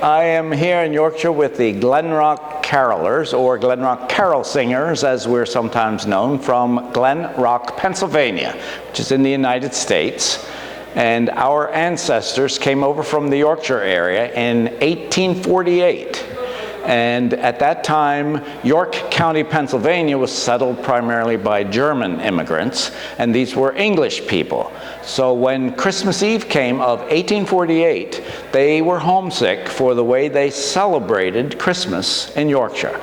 I am here in Yorkshire with the Glen Rock Carolers, or Glen Rock Carol Singers, as we're sometimes known, from Glen Rock, Pennsylvania, which is in the United States. And our ancestors came over from the Yorkshire area in 1848. And at that time, York County, Pennsylvania was settled primarily by German immigrants, and these were English people. So when Christmas Eve came of 1848, they were homesick for the way they celebrated Christmas in Yorkshire,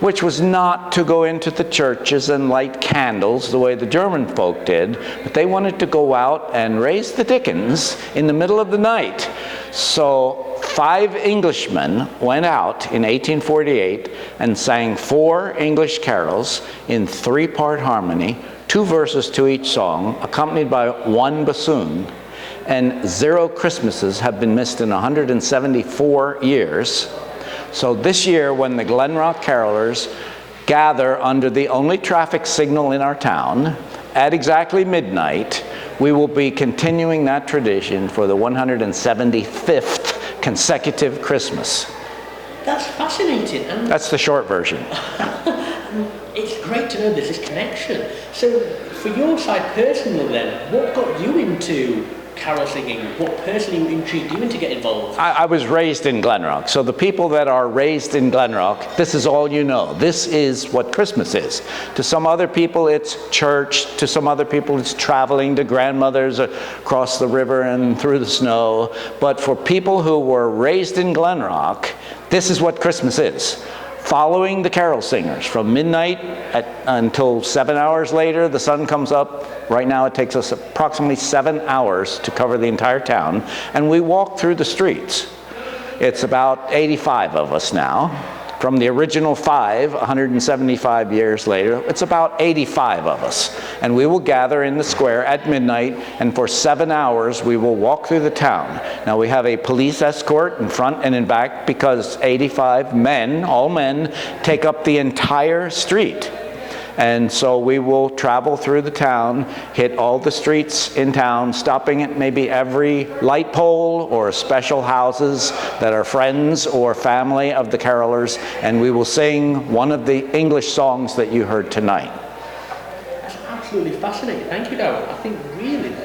which was not to go into the churches and light candles the way the German folk did, but they wanted to go out and raise the dickens in the middle of the night. So 5 Englishmen went out in 1848 and sang 4 English carols in 3-part harmony, 2 verses to each song, accompanied by 1 bassoon. And 0 Christmases have been missed in 174 years. So this year, when the Glen Rock Carolers gather under the only traffic signal in our town at exactly midnight, we will be continuing that tradition for the 175th consecutive Christmas. That's fascinating. And that's the short version. It's great to know there's this connection. So for your side personally then, what got you into carol singing? What personally intrigued you into get involved? I was raised in Glen Rock, so the people that are raised in Glen Rock, this is all you know. This is what Christmas is. To some other people it's church, to some other people it's traveling to grandmothers across the river and through the snow. But for people who were raised in Glen Rock, this is what Christmas is. Following the carol singers from midnight until 7 hours later, the sun comes up. Right now it takes us approximately 7 hours to cover the entire town, and we walk through the streets. It's about 85 of us now. From the original 5, 175 years later, it's about 85 of us. And we will gather in the square at midnight, and for 7 hours we will walk through the town. Now we have a police escort in front and in back because 85 men, all men, take up the entire street. And so we will travel through the town, hit all the streets in town, stopping at maybe every light pole or special houses that are friends or family of the carolers, and we will sing one of the English songs that you heard tonight. That's absolutely fascinating. Thank you, Darryl. I think really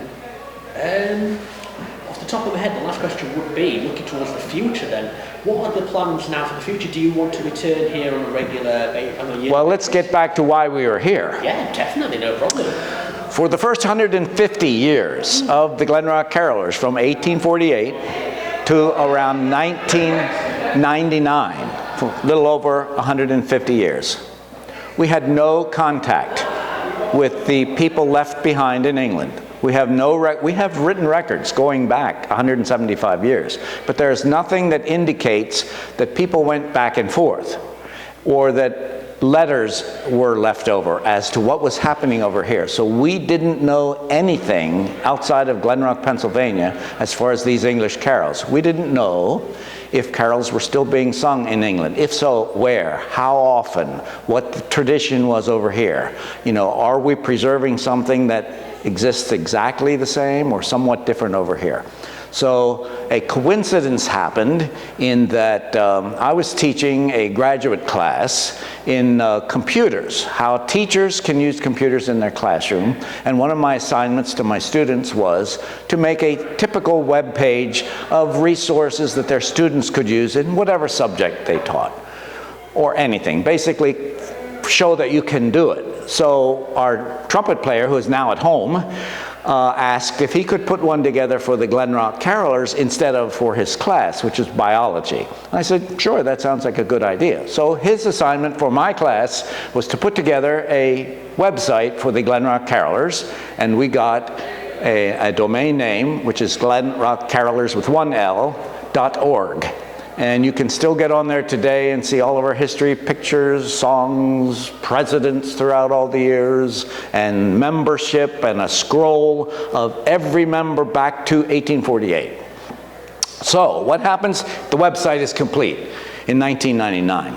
then, off the top of my head, the last question would be, looking towards the future then, what are the plans now for the future? Do you want to return here on a regular basis? Well, let's get back to why we are here. Yeah, definitely, no problem. For the first 150 years of the Glen Rock Carolers, from 1848 to around 1999, for a little over 150 years, we had no contact with the people left behind in England. We have written records going back 175 years, but there's nothing that indicates that people went back and forth, or that letters were left over as to what was happening over here. So we didn't know anything outside of Glen Rock, Pennsylvania, as far as these English carols. We didn't know if carols were still being sung in England. If so, where? How often? What the tradition was over here? You know, are we preserving something that exists exactly the same or somewhat different over here? So a coincidence happened in that I was teaching a graduate class in computers, how teachers can use computers in their classroom. And one of my assignments to my students was to make a typical web page of resources that their students could use in whatever subject they taught, or anything. Basically, show that you can do it. So our trumpet player, who is now at home, asked if he could put one together for the Glen Rock Carolers instead of for his class, which is biology. And I said, sure, that sounds like a good idea. So his assignment for my class was to put together a website for the Glen Rock Carolers, and we got a domain name, which is glenrockcarolers.org. And you can still get on there today and see all of our history, pictures, songs, presidents throughout all the years, and membership, and a scroll of every member back to 1848. So what happens? The website is complete in 1999.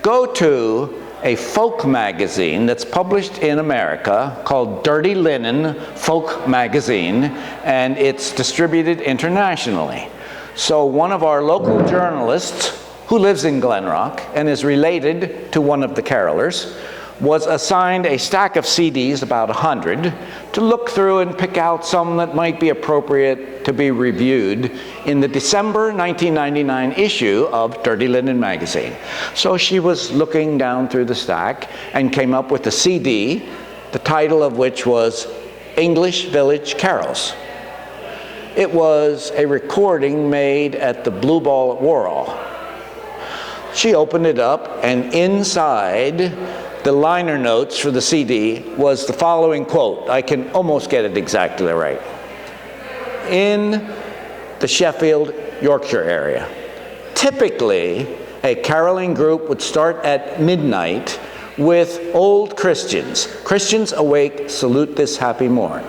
Go to a folk magazine that's published in America called Dirty Linen Folk Magazine, and it's distributed internationally. So one of our local journalists, who lives in Glen Rock and is related to one of the carolers, was assigned a stack of CDs, about 100, to look through and pick out some that might be appropriate to be reviewed in the December 1999 issue of Dirty Linen magazine. So she was looking down through the stack and came up with a CD, the title of which was English Village Carols. It was a recording made at the Blue Ball at Worrall. She opened it up, and inside the liner notes for the CD was the following quote. I can almost get it exactly right. In the Sheffield, Yorkshire area, typically a caroling group would start at midnight with old Christians. Christians awake, salute this happy morn,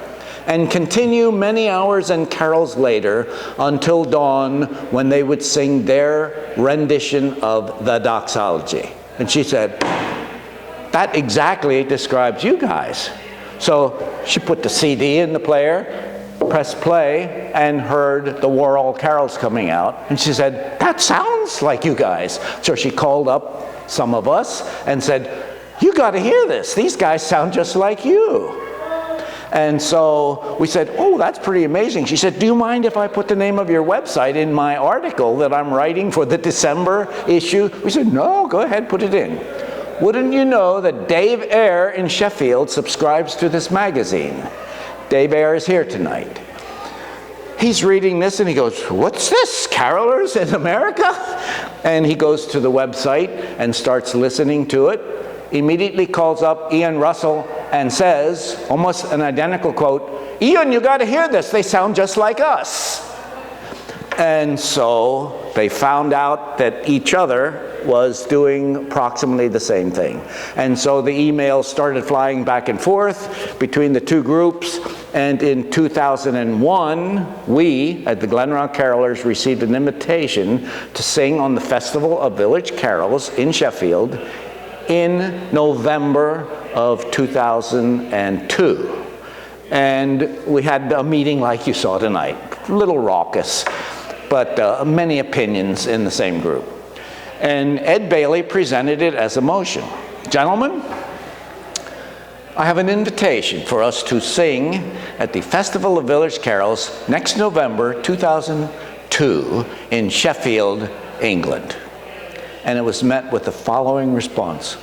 and continue many hours and carols later until dawn, when they would sing their rendition of the doxology. And she said, that exactly describes you guys. So she put the CD in the player, pressed play, and heard the Worrall carols coming out. And she said, that sounds like you guys. So she called up some of us and said, you got to hear this. These guys sound just like you. And so we said, oh, that's pretty amazing. She said, do you mind if I put the name of your website in my article that I'm writing for the December issue? We said, no, go ahead, put it in. Wouldn't you know that Dave Eyre in Sheffield subscribes to this magazine? Dave Eyre is here tonight. He's reading this and he goes, what's this, carolers in America? And he goes to the website and starts listening to it, immediately calls up Ian Russell and says, almost an identical quote, Ian, you got to hear this, they sound just like us. And so they found out that each other was doing approximately the same thing. And so the emails started flying back and forth between the two groups. And in 2001, we at the Glen Rock Carolers received an invitation to sing on the Festival of Village Carols in Sheffield in November of 2002. And we had a meeting like you saw tonight, a little raucous, but many opinions in the same group. And Ed Bailey presented it as a motion. Gentlemen, I have an invitation for us to sing at the Festival of Village Carols next November 2002 in Sheffield, England. And it was met with the following response.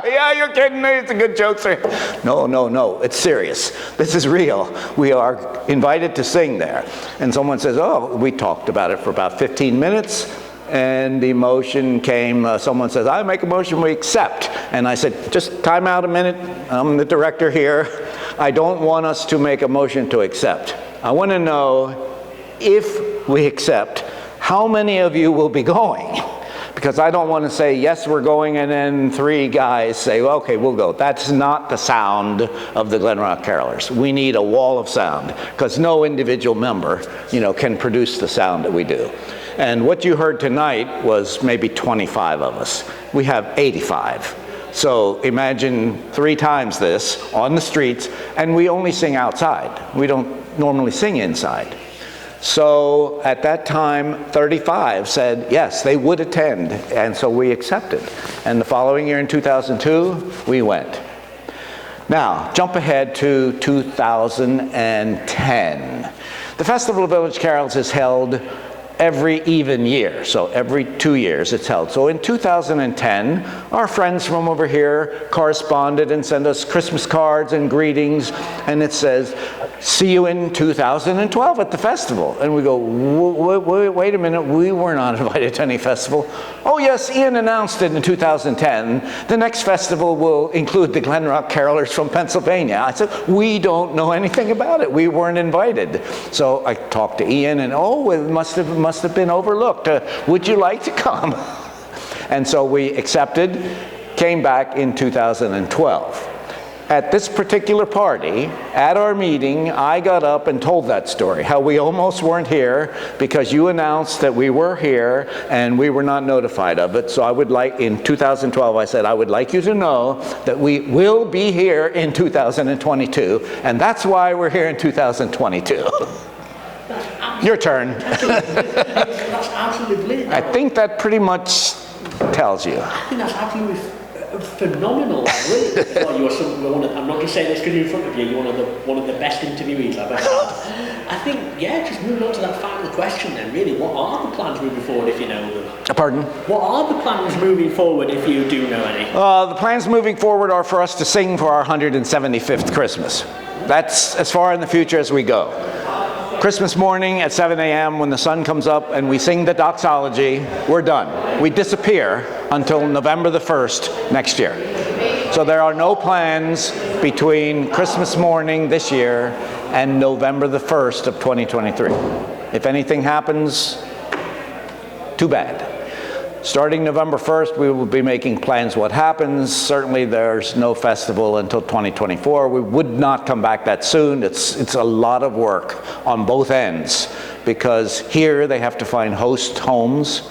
Yeah, you're kidding me. It's a good joke, sir. No. It's serious. This is real. We are invited to sing there. And someone says, oh, we talked about it for about 15 minutes. And the motion came, someone says, I make a motion, we accept. And I said, just time out a minute. I'm the director here. I don't want us to make a motion to accept. I want to know, if we accept, how many of you will be going? Because I don't want to say, yes, we're going, and then 3 guys say, well, okay, we'll go. That's not the sound of the Glen Rock Carolers. We need a wall of sound, because no individual member, can produce the sound that we do. And what you heard tonight was maybe 25 of us. We have 85. So imagine 3 times this on the streets, and we only sing outside. We don't normally sing inside. So at that time, 35 said yes, they would attend, and so we accepted. And the following year in 2002, we went. Now, jump ahead to 2010. The Festival of Village Carols is held every even year, so every 2 years it's held. So in 2010, our friends from over here corresponded and sent us Christmas cards and greetings, and it says, see you in 2012 at the festival. And we go, wait a minute, we were not invited to any festival. Oh yes, Ian announced it in 2010. The next festival will include the Glen Rock Carolers from Pennsylvania. I said, we don't know anything about it. We weren't invited. So I talked to Ian, and it must have been overlooked. Would you like to come? And so we accepted, came back in 2012. at this particular party, at our meeting, I got up and told that story, how we almost weren't here because you announced that we were here and we were not notified of it. So I would like, in 2012, I said, I would like you to know that we will be here in 2022, and that's why we're here in 2022. Your turn. That's absolutely brilliant. I think that pretty much tells you. I think that's absolutely phenomenal. Really. Well, you are I'm not just saying this because you're in front of you. You're one of the best interviewees I've ever had. I think, yeah, just moving on to that final question then, really, what are the plans moving forward if you know them? Pardon? What are the plans moving forward if you do know any? The plans moving forward are for us to sing for our 175th Christmas. That's as far in the future as we go. Christmas morning at 7 a.m. when the sun comes up and we sing the doxology, we're done. We disappear until November the 1st next year. So there are no plans between Christmas morning this year and November the 1st of 2023. If anything happens, too bad. Starting November 1st, we will be making plans what happens. Certainly there's no festival until 2024. We would not come back that soon. It's a lot of work on both ends, because here they have to find host homes.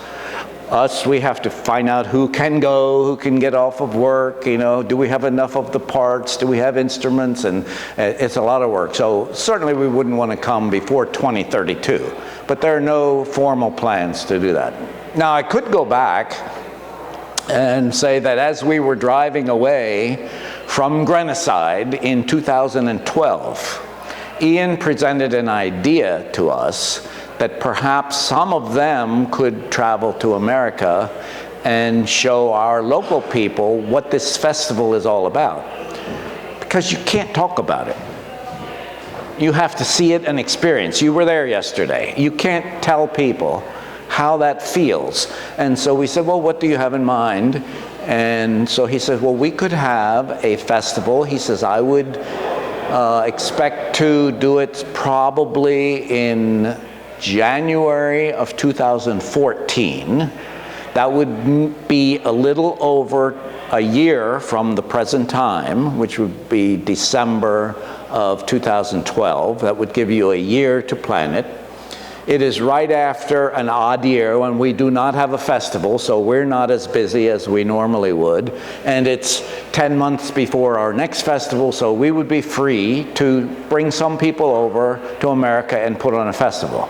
Us, we have to find out who can go, who can get off of work, you know, do we have enough of the parts, do we have instruments, and it's a lot of work. So certainly we wouldn't want to come before 2032, but there are no formal plans to do that. Now, I could go back and say that as we were driving away from Grenoside in 2012, Ian presented an idea to us that perhaps some of them could travel to America and show our local people what this festival is all about. Because you can't talk about it. You have to see it and experience. You were there yesterday. You can't tell people how that feels. And so we said, well, what do you have in mind? And so he said, well, we could have a festival. He says, I would expect to do it probably in January of 2014. That would be a little over a year from the present time, which would be December of 2012. That would give you a year to plan it. It is right after an odd year when we do not have a festival, so we're not as busy as we normally would. And it's 10 months before our next festival, so we would be free to bring some people over to America and put on a festival.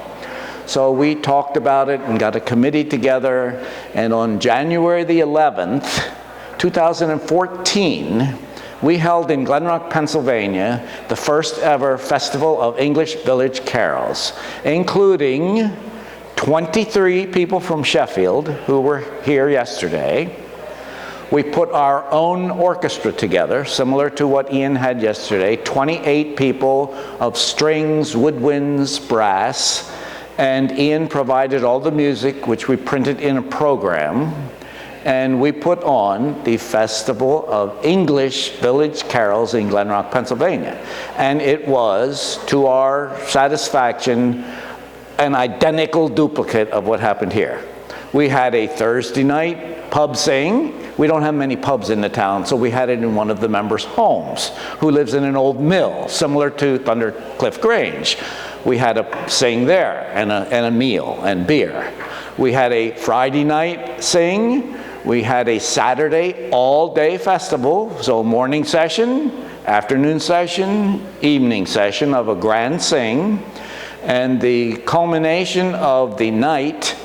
So we talked about it and got a committee together, and on January the 11th, 2014, we held in Glen Rock, Pennsylvania, the first ever Festival of English Village Carols, including 23 people from Sheffield who were here yesterday. We put our own orchestra together, similar to what Ian had yesterday, 28 people of strings, woodwinds, brass, and Ian provided all the music, which we printed in a program. And we put on the Festival of English Village Carols in Glen Rock, Pennsylvania. And it was, to our satisfaction, an identical duplicate of what happened here. We had a Thursday night pub sing. We don't have many pubs in the town, so we had it in one of the members' homes, who lives in an old mill, similar to Thundercliff Grange. We had a sing there, and a meal, and beer. We had a Friday night sing. We had a Saturday all-day festival, so morning session, afternoon session, evening session of a grand sing. And the culmination of the night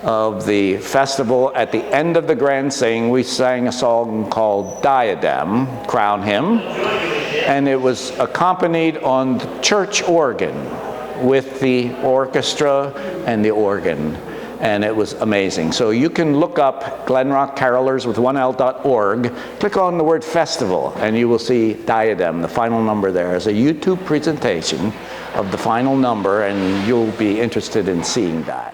of the festival, at the end of the grand sing, we sang a song called Diadem, Crown Hymn, and it was accompanied on the church organ with the orchestra and the organ. And it was amazing. So you can look up Glen Rock Carolers with 1L.org, click on the word festival, and you will see Diadem, the final number there, as a YouTube presentation of the final number, and you'll be interested in seeing that.